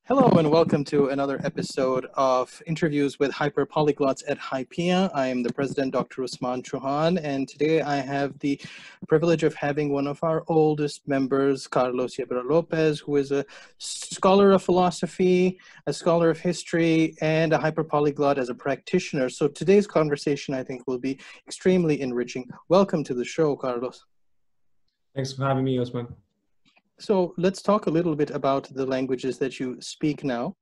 Hello and welcome to another episode of interviews with Hyperpolyglots at HYPIA. I am the president, Dr. Usman Chohan, and today I have the privilege of having one of our oldest members, Carlos Yebra Lopez, who is a scholar of philosophy, a scholar of history, and a hyperpolyglot as a practitioner. So today's conversation, I think, will be extremely enriching. Welcome to the show, Carlos. Thanks for having me, Usman. So let's talk a little bit about the languages that you speak now,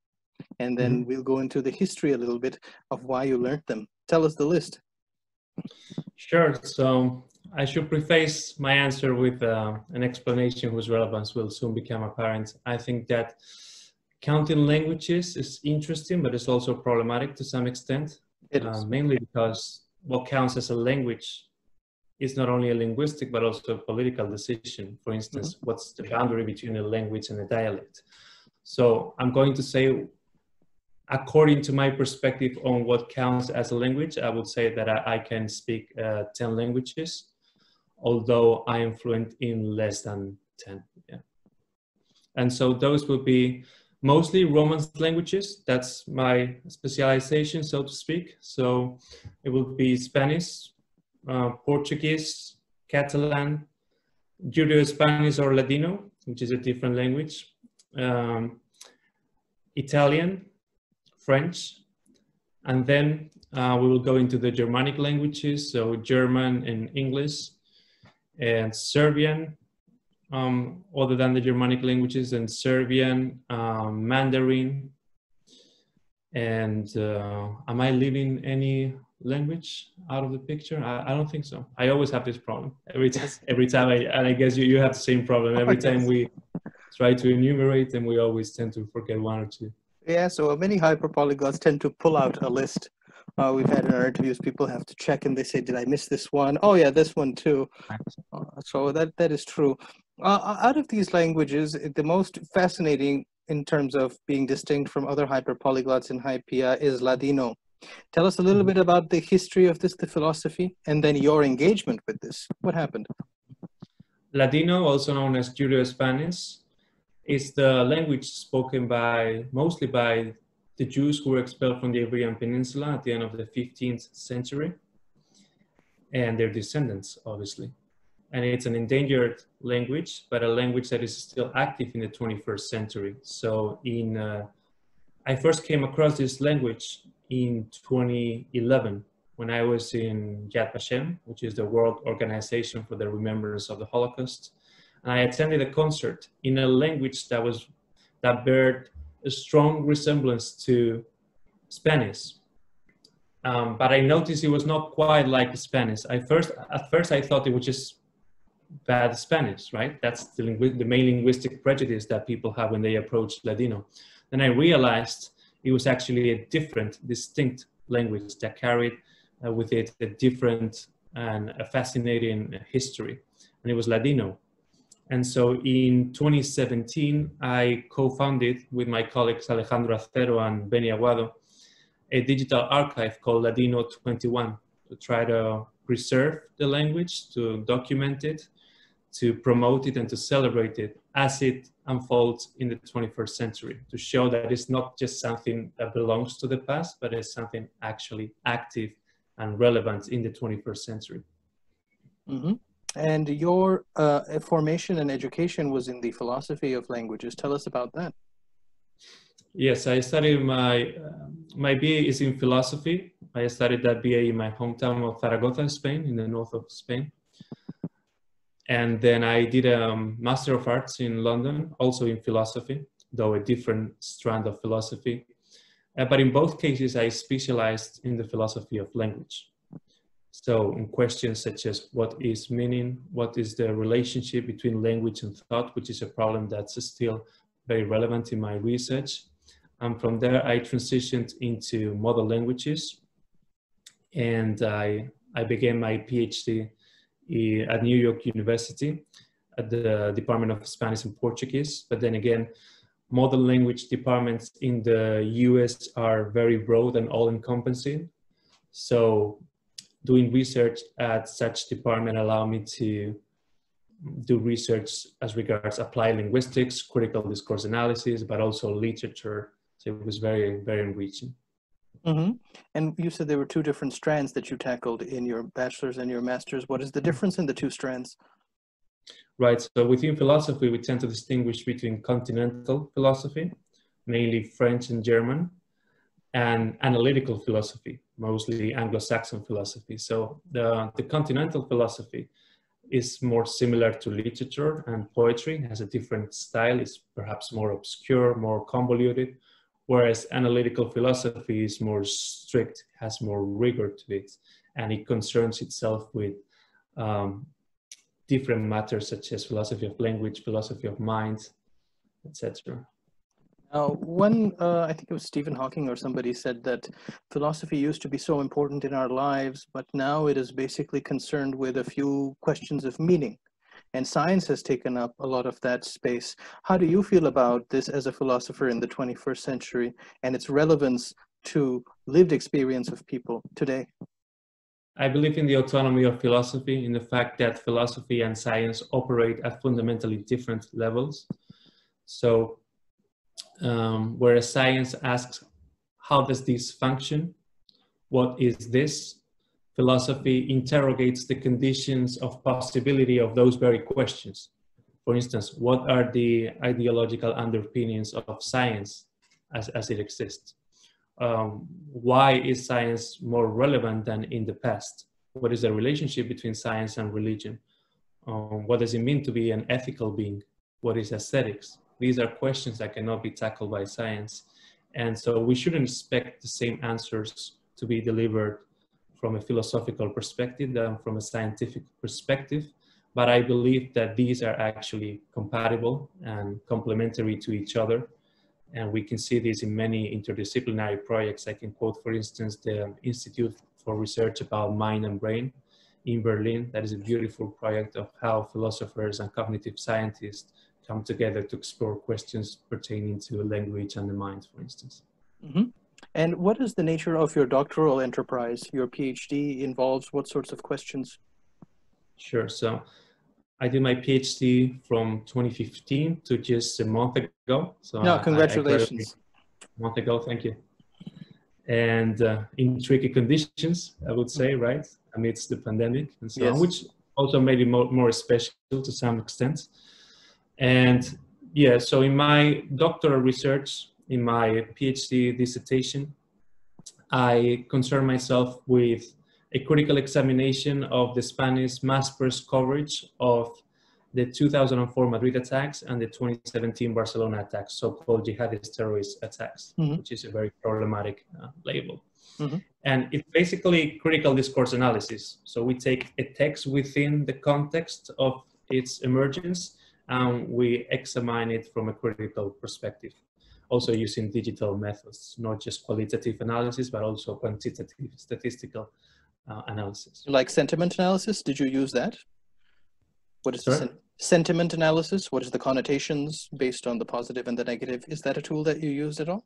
and then we'll go into the history a little bit of why you learned them. Tell us the list. Sure. So I should preface my answer with an explanation whose relevance will soon become apparent. I think that counting languages is interesting, but it's also problematic to some extent, mainly because what counts as a language is not only a linguistic, but also a political decision. For instance, what's the boundary between a language and a dialect? So I'm going to say, according to my perspective on what counts as a language, I would say that I can speak 10 languages, although I am fluent in less than 10. Yeah. And so those would be mostly Romance languages. That's my specialization, so to speak. So it would be Spanish, Portuguese, Catalan, Judeo-Spanish or Ladino, which is a different language, Italian, French, and then we will go into the Germanic languages, so German and English, and Serbian, other than the Germanic languages, and Serbian, Mandarin, and am I leaving any language out of the picture? I don't think so. I always have this problem every time and I guess you have the same problem every time we try to enumerate, and we always tend to forget one or two. Yeah, so many hyperpolyglots tend to pull out a list. We've had in our interviews, people have to check and they say, did I miss this one? Oh yeah, this one too. So that is true. Out of these languages, the most fascinating in terms of being distinct from other hyperpolyglots in HYPIA is Ladino. Tell us a little bit about the history of this, the philosophy, and then your engagement with this. What happened? Ladino, also known as Judeo-Spanish, is the language spoken mostly by the Jews who were expelled from the Iberian Peninsula at the end of the 15th century, and their descendants, obviously. And it's an endangered language, but a language that is still active in the 21st century. So I first came across this language in 2011 when I was in Yad Vashem, which is the World Organization for the Remembrance of the Holocaust. And I attended a concert in a language that bared a strong resemblance to Spanish. But I noticed it was not quite like Spanish. At first I thought it was just bad Spanish, right? That's the main linguistic prejudice that people have when they approach Ladino. Then I realized it was actually a different, distinct language that carried with it a different and a fascinating history, and it was Ladino. And so in 2017, I co-founded with my colleagues Alejandro Acero and Benny Aguado a digital archive called Ladino 21 to try to preserve the language, to document it, to promote it, and to celebrate it as it unfolds in the 21st century, to show that it's not just something that belongs to the past, but it's something actually active and relevant in the 21st century. And your formation and education was in the philosophy of languages. Tell us about that. Yes, I studied my BA is in philosophy. I studied that BA in my hometown of Zaragoza, Spain, in the north of Spain. And then I did a Master of Arts in London, also in philosophy, though a different strand of philosophy. But in both cases, I specialized in the philosophy of language. So in questions such as what is meaning, what is the relationship between language and thought, which is a problem that's still very relevant in my research. And from there, I transitioned into modern languages, and I began my PhD at New York University at the Department of Spanish and Portuguese. But then again, modern language departments in the US are very broad and all-encompassing. So doing research at such department allowed me to do research as regards applied linguistics, critical discourse analysis, but also literature. So it was very, very enriching. Mm-hmm. And you said there were two different strands that you tackled in your bachelor's and your master's. What is the difference in the two strands? Right, so within philosophy, we tend to distinguish between continental philosophy, mainly French and German, and analytical philosophy, mostly Anglo-Saxon philosophy. So the continental philosophy is more similar to literature and poetry, has a different style, is perhaps more obscure, more convoluted, whereas analytical philosophy is more strict, has more rigor to it, and it concerns itself with different matters such as philosophy of language, philosophy of mind, etc. I think it was Stephen Hawking or somebody said that philosophy used to be so important in our lives, but now it is basically concerned with a few questions of meaning. And science has taken up a lot of that space. How do you feel about this as a philosopher in the 21st century and its relevance to lived experience of people today? I believe in the autonomy of philosophy, in the fact that philosophy and science operate at fundamentally different levels. So, whereas science asks, how does this function? What is this? Philosophy interrogates the conditions of possibility of those very questions. For instance, what are the ideological underpinnings of science as it exists? Why is science more relevant than in the past? What is the relationship between science and religion? What does it mean to be an ethical being? What is aesthetics? These are questions that cannot be tackled by science. And so we shouldn't expect the same answers to be delivered from a philosophical perspective than from a scientific perspective. But I believe that these are actually compatible and complementary to each other. And we can see this in many interdisciplinary projects. I can quote, for instance, the Institute for Research about Mind and Brain in Berlin. That is a beautiful project of how philosophers and cognitive scientists come together to explore questions pertaining to language and the mind, for instance. Mm-hmm. And what is the nature of your doctoral enterprise? Your PhD involves what sorts of questions? Sure. So I did my PhD from 2015 to just a month ago. So No, congratulations. A month ago, thank you. And in tricky conditions, I would say, right, amidst the pandemic and so on, which also made it more special to some extent. And yeah, so in my doctoral research, in my PhD dissertation, I concern myself with a critical examination of the Spanish mass press coverage of the 2004 Madrid attacks and the 2017 Barcelona attacks, so-called jihadist terrorist attacks, which is a very problematic label. And it's basically critical discourse analysis. So we take a text within the context of its emergence and we examine it from a critical perspective, also using digital methods, not just qualitative analysis, but also quantitative statistical analysis. Like sentiment analysis, did you use that? What is the sentiment analysis? What is the connotations based on the positive and the negative? Is that a tool that you used at all?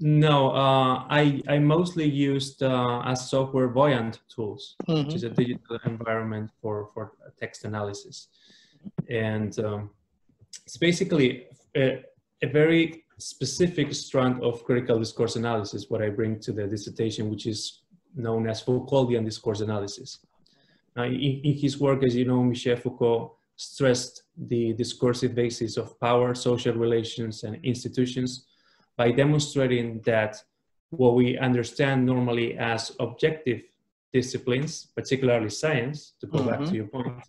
No, I mostly used as software Voyant tools, which is a digital environment for text analysis. And it's basically a very specific strand of critical discourse analysis, what I bring to the dissertation, which is known as Foucauldian discourse analysis. Now, in his work, as you know, Michel Foucault stressed the discursive basis of power, social relations, and institutions by demonstrating that what we understand normally as objective disciplines, particularly science, to go back to your point,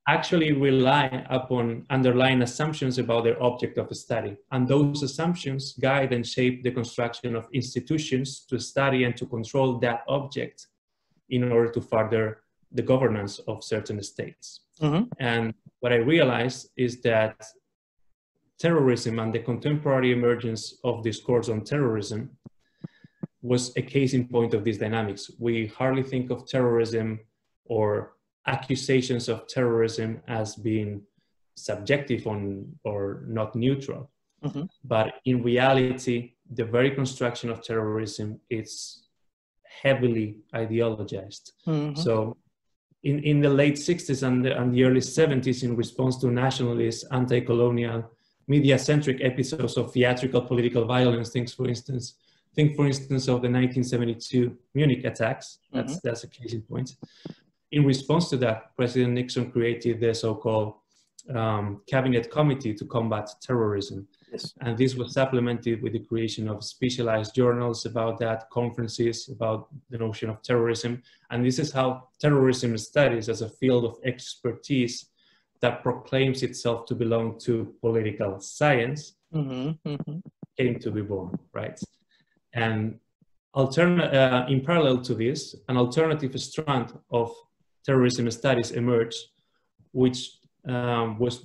actually rely upon underlying assumptions about their object of study. And those assumptions guide and shape the construction of institutions to study and to control that object in order to further the governance of certain states. And what I realized is that terrorism and the contemporary emergence of discourse on terrorism was a case in point of these dynamics. We hardly think of terrorism or accusations of terrorism as being subjective or not neutral. But in reality, the very construction of terrorism is heavily ideologized. So in the late 60s and the early 70s, in response to nationalist, anti-colonial, media-centric episodes of theatrical political violence. Think, for instance, of the 1972 Munich attacks. That's a case in point. In response to that, President Nixon created the so-called Cabinet Committee to Combat Terrorism. Yes. And this was supplemented with the creation of specialized journals about that, conferences about the notion of terrorism. And this is how terrorism studies as a field of expertise that proclaims itself to belong to political science came to be born, right? And in parallel to this, an alternative strand of terrorism studies emerged, which was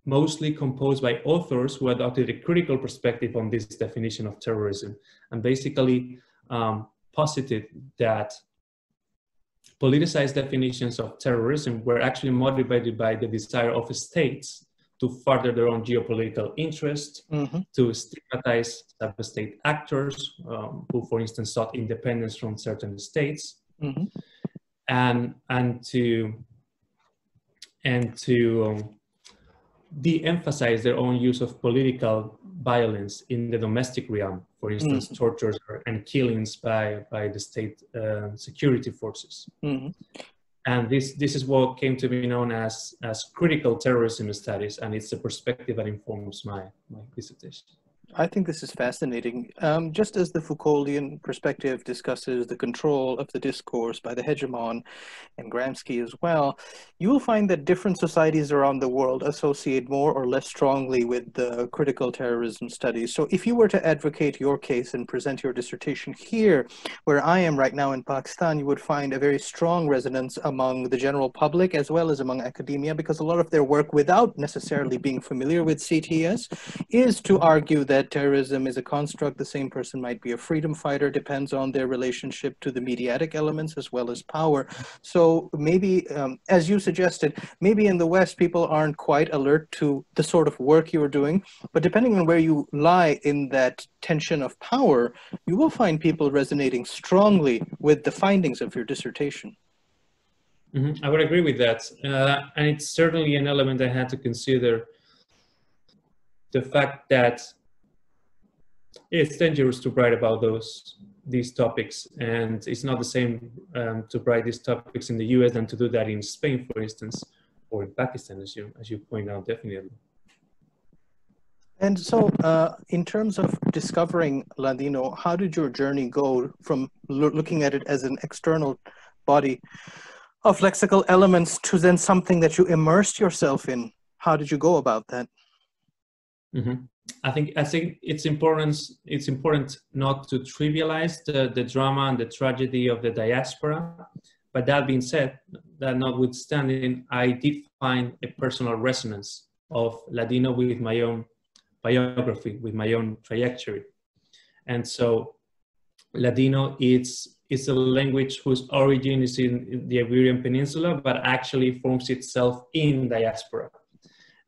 mostly composed by authors who adopted a critical perspective on this definition of terrorism, and basically posited that politicized definitions of terrorism were actually motivated by the desire of states to further their own geopolitical interests, to stigmatize sub-state actors who, for instance, sought independence from certain states, and to de-emphasize their own use of political violence in the domestic realm, for instance, tortures and killings by the state security forces. And this is what came to be known as critical terrorism studies, and it's a perspective that informs my dissertation. I think this is fascinating. Just as the Foucauldian perspective discusses the control of the discourse by the hegemon, and Gramsci as well, you will find that different societies around the world associate more or less strongly with the critical terrorism studies. So if you were to advocate your case and present your dissertation here, where I am right now in Pakistan, you would find a very strong resonance among the general public as well as among academia, because a lot of their work, without necessarily being familiar with CTS, is to argue that terrorism is a construct. The same person might be a freedom fighter, depends on their relationship to the mediatic elements as well as power. So maybe, as you suggested, maybe in the West, people aren't quite alert to the sort of work you are doing, but depending on where you lie in that tension of power, you will find people resonating strongly with the findings of your dissertation. I would agree with that. And it's certainly an element I had to consider, the fact that it's dangerous to write about these topics, and it's not the same to write these topics in the US than to do that in Spain, for instance, or in Pakistan, as you point out, definitely. And so in terms of discovering Ladino, how did your journey go from looking at it as an external body of lexical elements to then something that you immersed yourself in? How did you go about that? I think it's important not to trivialize the drama and the tragedy of the diaspora. But that being said, that notwithstanding, I did find a personal resonance of Ladino with my own biography, with my own trajectory. And so Ladino is a language whose origin is in the Iberian Peninsula, but actually forms itself in diaspora.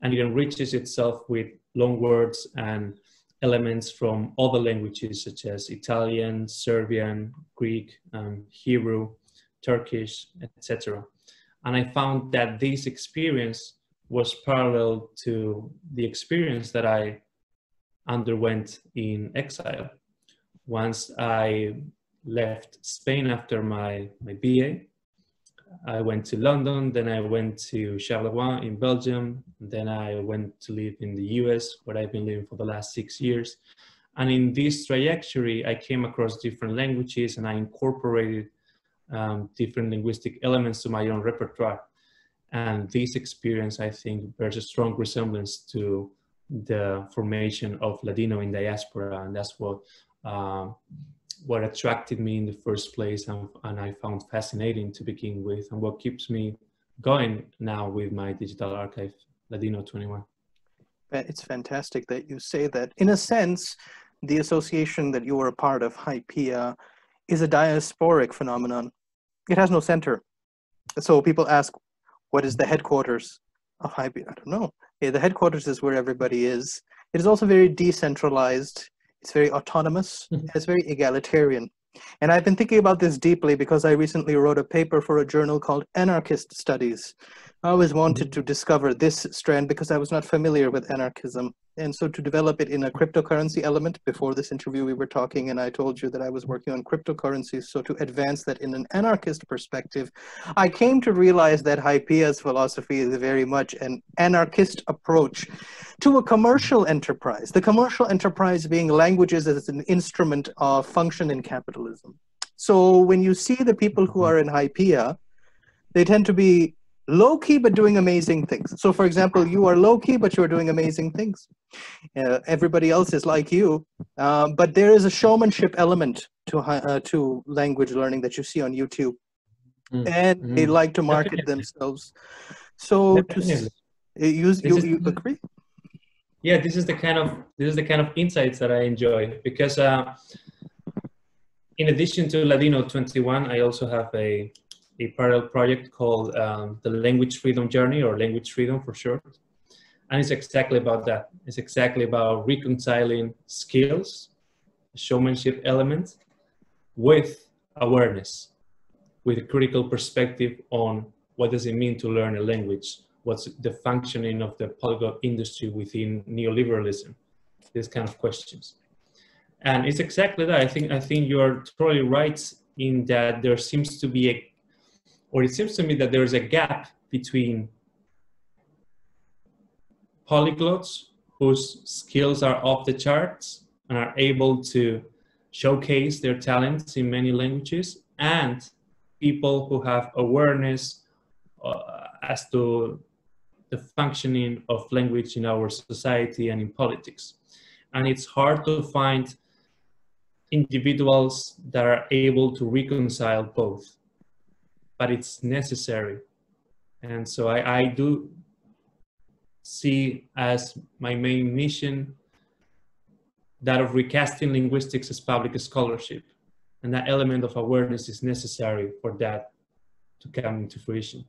And it enriches itself with long words and elements from other languages such as Italian, Serbian, Greek, Hebrew, Turkish, etc. And I found that this experience was parallel to the experience that I underwent in exile. Once I left Spain after my BA, I went to London, then I went to Charleroi in Belgium, then I went to live in the US, where I've been living for the last 6 years. And in this trajectory, I came across different languages, and I incorporated different linguistic elements to my own repertoire. And this experience, I think, bears a strong resemblance to the formation of Ladino in diaspora, and that's what attracted me in the first place, and I found fascinating to begin with, and what keeps me going now with my digital archive, Ladino 21. It's fantastic that you say that. In a sense, the association that you were a part of, HYPIA, is a diasporic phenomenon. It has no center. So people ask, what is the headquarters of HYPIA? I don't know. Yeah, the headquarters is where everybody is. It is also very decentralized. It's very autonomous, and it's very egalitarian. And I've been thinking about this deeply because I recently wrote a paper for a journal called Anarchist Studies. I always wanted to discover this strand because I was not familiar with anarchism. And so to develop it in a cryptocurrency element, before this interview we were talking and I told you that I was working on cryptocurrencies. So to advance that in an anarchist perspective, I came to realize that HYPIA's philosophy is very much an anarchist approach to a commercial enterprise. The commercial enterprise being languages as an instrument of function in capitalism. So when you see the people who are in HYPIA, they tend to be low-key but doing amazing things. So for example, you are low-key but you're doing amazing things. Everybody else is like you, but there is a showmanship element to language learning that you see on YouTube. And they like to market themselves. So you agree? Yeah, this is the kind of insights that I enjoy, because in addition to Ladino 21, I also have a parallel project called the Language Freedom Journey, or Language Freedom for short. And it's exactly about that. It's exactly about reconciling skills, showmanship element, with awareness, with a critical perspective on what does it mean to learn a language, what's the functioning of the polyglot industry within neoliberalism, these kind of questions. And it's exactly that. I think you're totally right in that there seems to be it seems to me that there's a gap between polyglots whose skills are off the charts and are able to showcase their talents in many languages, and people who have awareness as to the functioning of language in our society and in politics. And it's hard to find individuals that are able to reconcile both, but it's necessary. And so I do see as my main mission that of recasting linguistics as public scholarship. And that element of awareness is necessary for that to come into fruition.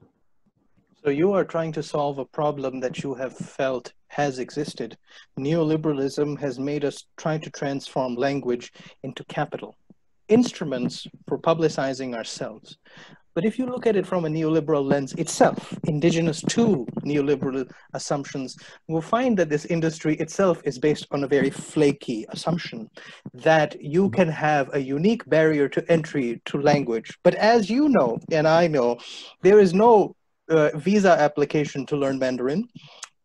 So you are trying to solve a problem that you have felt has existed. Neoliberalism has made us try to transform language into capital, instruments for publicizing ourselves. But if you look at it from a neoliberal lens itself, indigenous to neoliberal assumptions, we'll find that this industry itself is based on a very flaky assumption that you can have a unique barrier to entry to language. But as you know, and I know, there is no visa application to learn Mandarin.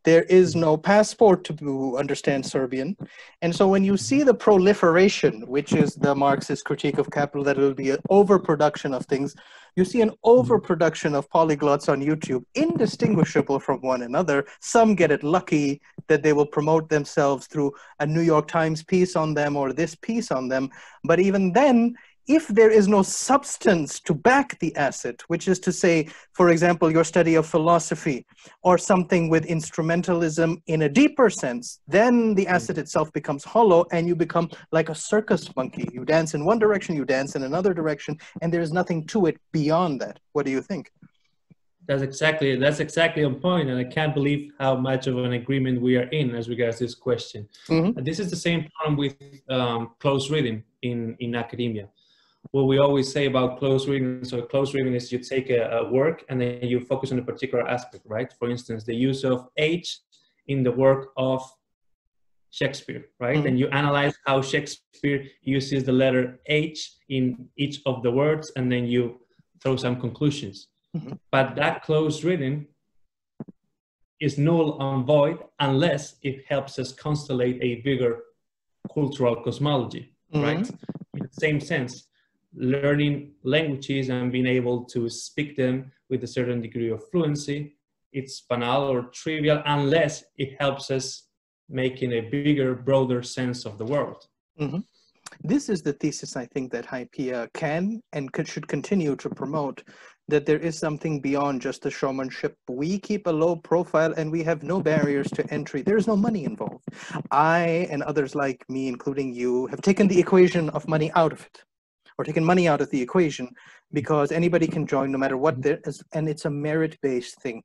There is no passport to understand Serbian. And so when you see the proliferation, which is the Marxist critique of capital, that it will be an overproduction of things, you see an overproduction of polyglots on YouTube, indistinguishable from one another. Some get it lucky that they will promote themselves through a New York Times piece on them or this piece on them. But even then, if there is no substance to back the asset, which is to say, for example, your study of philosophy or something with instrumentalism in a deeper sense, then the asset itself becomes hollow and you become like a circus monkey. You dance in one direction, you dance in another direction, and there is nothing to it beyond that. What do you think? That's exactly on point, and I can't believe how much of an agreement we are in as regards this question. This is the same problem with close reading in academia. What we always say about close reading, so close reading is you take a work and then you focus on a particular aspect, right? For instance, the use of H in the work of Shakespeare, right? And you analyze how Shakespeare uses the letter H in each of the words, and then you throw some conclusions. But that close reading is null and void unless it helps us constellate a bigger cultural cosmology, right? In the same sense, learning languages and being able to speak them with a certain degree of fluency, it's banal or trivial unless it helps us making a bigger, broader sense of the world. This is the thesis I think that HYPIA can and should continue to promote, that there is something beyond just the showmanship. We keep a low profile and we have no barriers to entry. There is no money involved. I and others like me, including you, have taken the equation of money out of it, or taken money out of the equation, because anybody can join no matter what there is, and it's a merit-based thing.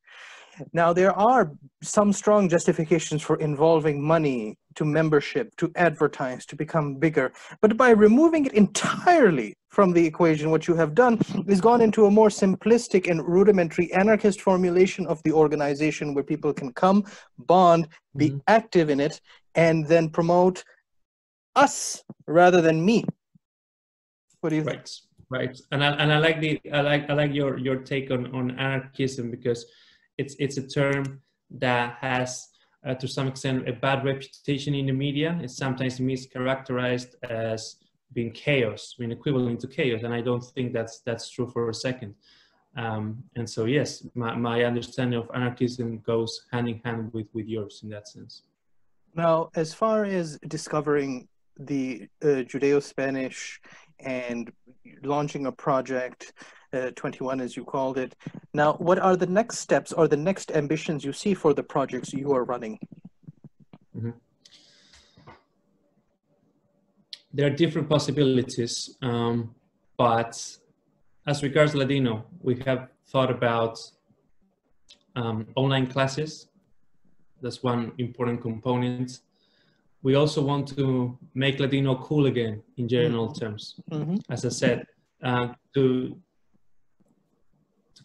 Now, there are some strong justifications for involving money to membership, to advertise, to become bigger. But by removing it entirely from the equation, what you have done is gone into a more simplistic and rudimentary anarchist formulation of the organization where people can come, bond, be active in it, and then promote us rather than me. What do you think? Right. And I like your take on anarchism, because it's a term that has to some extent a bad reputation in the media. It's sometimes mischaracterized as being chaos, being equivalent to chaos, and I don't think that's true for a second. And so yes, my understanding of anarchism goes hand in hand with yours in that sense. Now, as far as discovering the Judeo-Spanish and launching a project, 21 as you called it. Now, what are the next steps or the next ambitions you see for the projects you are running? There are different possibilities, but as regards Ladino, we have thought about online classes. That's one important component. We also want to make Ladino cool again in general terms. As I said, to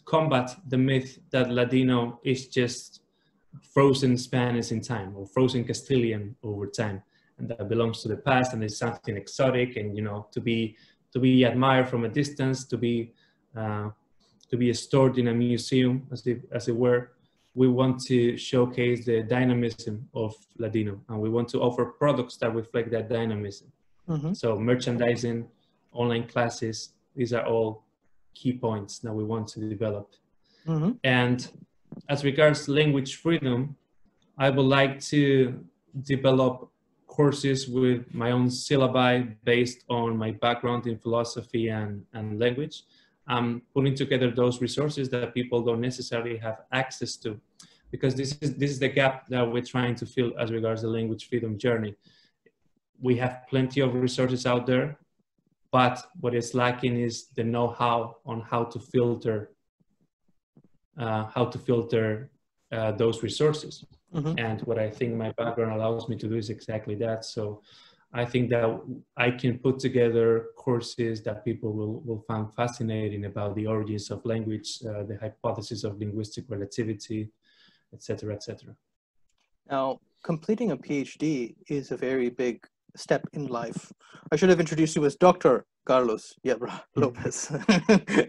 combat the myth that Ladino is just frozen Spanish in time or frozen Castilian over time, and that belongs to the past and is something exotic and, you know, to be admired from a distance, to be stored in a museum as it were. We want to showcase the dynamism of Ladino, and we want to offer products that reflect that dynamism. So merchandising, online classes, these are all key points that we want to develop. And as regards language freedom, I would like to develop courses with my own syllabi based on my background in philosophy and language. Putting together those resources that people don't necessarily have access to, because this is the gap that we're trying to fill as regards the language freedom journey. We have plenty of resources out there, but what is lacking is the know-how on how to filter those resources. And what I think my background allows me to do is exactly that. So I think that I can put together courses that people will find fascinating about the origins of language, the hypothesis of linguistic relativity, etc., etc. Now, completing a PhD is a very big step in life. I should have introduced you as Dr. Carlos Yebra Lopez.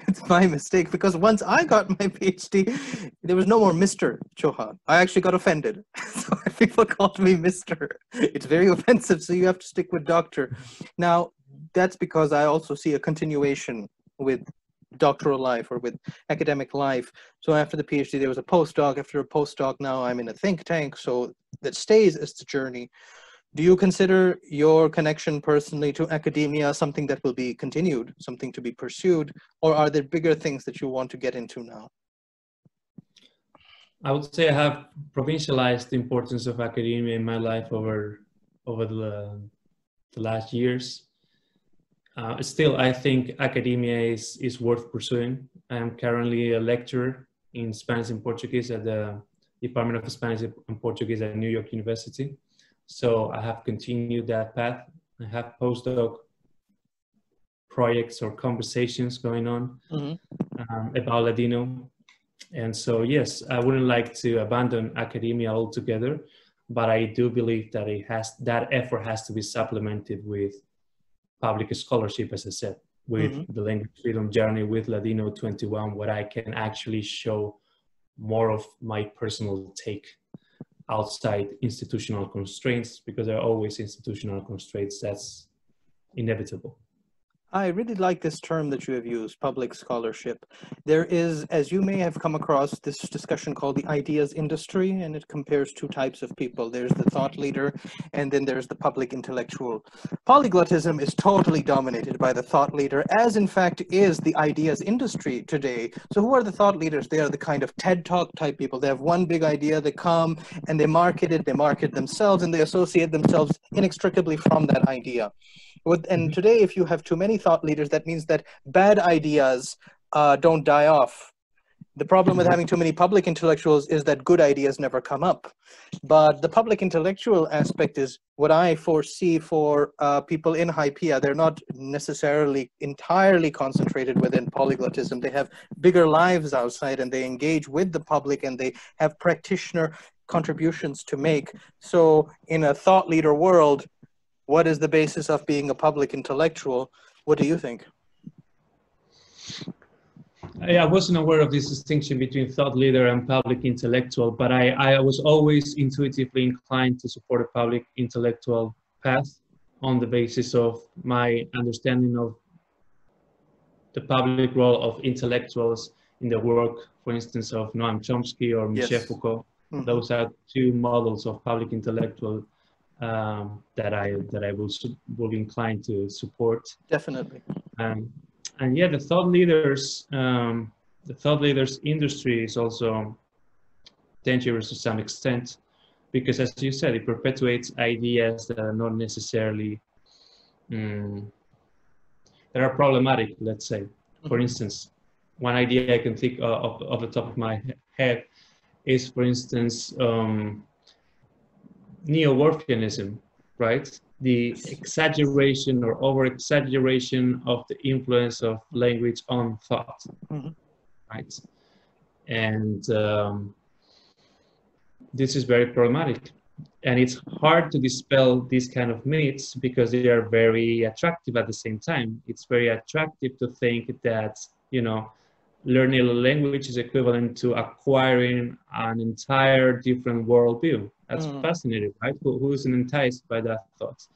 It's my mistake, because once I got my PhD, there was no more Mr. Chohan. I actually got offended. So people called me Mr. It's very offensive, so you have to stick with Doctor. Now, that's because I also see a continuation with doctoral life or with academic life. So after the PhD, there was a postdoc. After a postdoc, now I'm in a think tank. So that stays as the journey. Do you consider your connection personally to academia something that will be continued, something to be pursued, or are there bigger things that you want to get into now? I would say I have provincialized the importance of academia in my life over the last years. Still, I think academia is worth pursuing. I am currently a lecturer in Spanish and Portuguese at the Department of Spanish and Portuguese at New York University. So I have continued that path. I have postdoc projects or conversations going on about Ladino. And so, yes, I wouldn't like to abandon academia altogether, but I do believe that that effort has to be supplemented with public scholarship, as I said, with the language freedom journey, with Ladino 21, where I can actually show more of my personal take outside institutional constraints, because there are always institutional constraints. That's inevitable. I really like this term that you have used, public scholarship. There is, as you may have come across, this discussion called the ideas industry, and it compares two types of people. There's the thought leader, and then there's the public intellectual. Polyglottism is totally dominated by the thought leader, as in fact is the ideas industry today. So who are the thought leaders? They are the kind of TED Talk type people. They have one big idea, they come and they market it, they market themselves, and they associate themselves inextricably from that idea. And today, if you have too many thought leaders, that means that bad ideas don't die off. The problem with having too many public intellectuals is that good ideas never come up. But the public intellectual aspect is what I foresee for people in HYPIA. They're not necessarily entirely concentrated within polyglottism. They have bigger lives outside, and they engage with the public, and they have practitioner contributions to make. So in a thought leader world, what is the basis of being a public intellectual? What do you think? I wasn't aware of this distinction between thought leader and public intellectual, but I was always intuitively inclined to support a public intellectual path on the basis of my understanding of the public role of intellectuals in the work, for instance, of Noam Chomsky or Michel Foucault. Mm-hmm. Those are two models of public intellectual that I will be inclined to support. Definitely. And yeah, the thought leaders industry is also dangerous to some extent, because as you said, it perpetuates ideas that are not necessarily that are problematic, let's say. For instance, one idea I can think of the top of my head is, for instance, neo-Worfianism, right? The exaggeration or over-exaggeration of the influence of language on thought, right? And this is very problematic. And it's hard to dispel these kind of myths because they are very attractive at the same time. It's very attractive to think that, you know, learning a language is equivalent to acquiring an entire different worldview. That's fascinating, right? Who isn't enticed by that thought?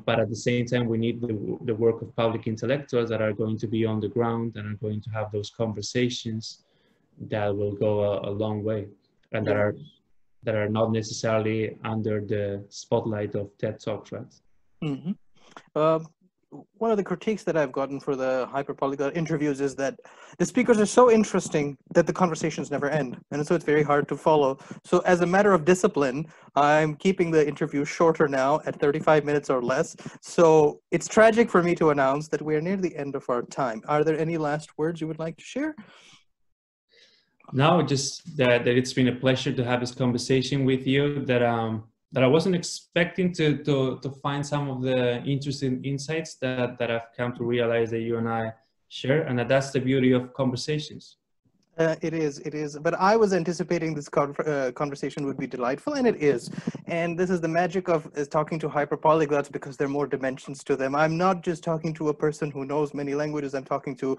But at the same time, we need the work of public intellectuals that are going to be on the ground and are going to have those conversations that will go a long way, and that are not necessarily under the spotlight of TED Talks, right? Mm-hmm. One of the critiques that I've gotten for the Hyperpolyglot interviews is that the speakers are so interesting that the conversations never end. And so it's very hard to follow. So as a matter of discipline, I'm keeping the interview shorter now at 35 minutes or less. So it's tragic for me to announce that we're near the end of our time. Are there any last words you would like to share? No, just that it's been a pleasure to have this conversation with you, that I wasn't expecting to find some of the interesting insights that I've come to realize that you and I share, and that's the beauty of conversations. It is. But I was anticipating this conversation would be delightful, and it is. And this is the magic of talking to hyperpolyglots, because there are more dimensions to them. I'm not just talking to a person who knows many languages. I'm talking to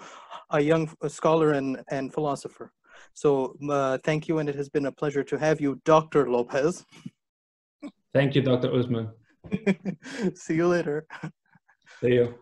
a young scholar and philosopher. So thank you, and it has been a pleasure to have you, Dr. Lopez. Thank you, Dr. Usman. See you later. See you.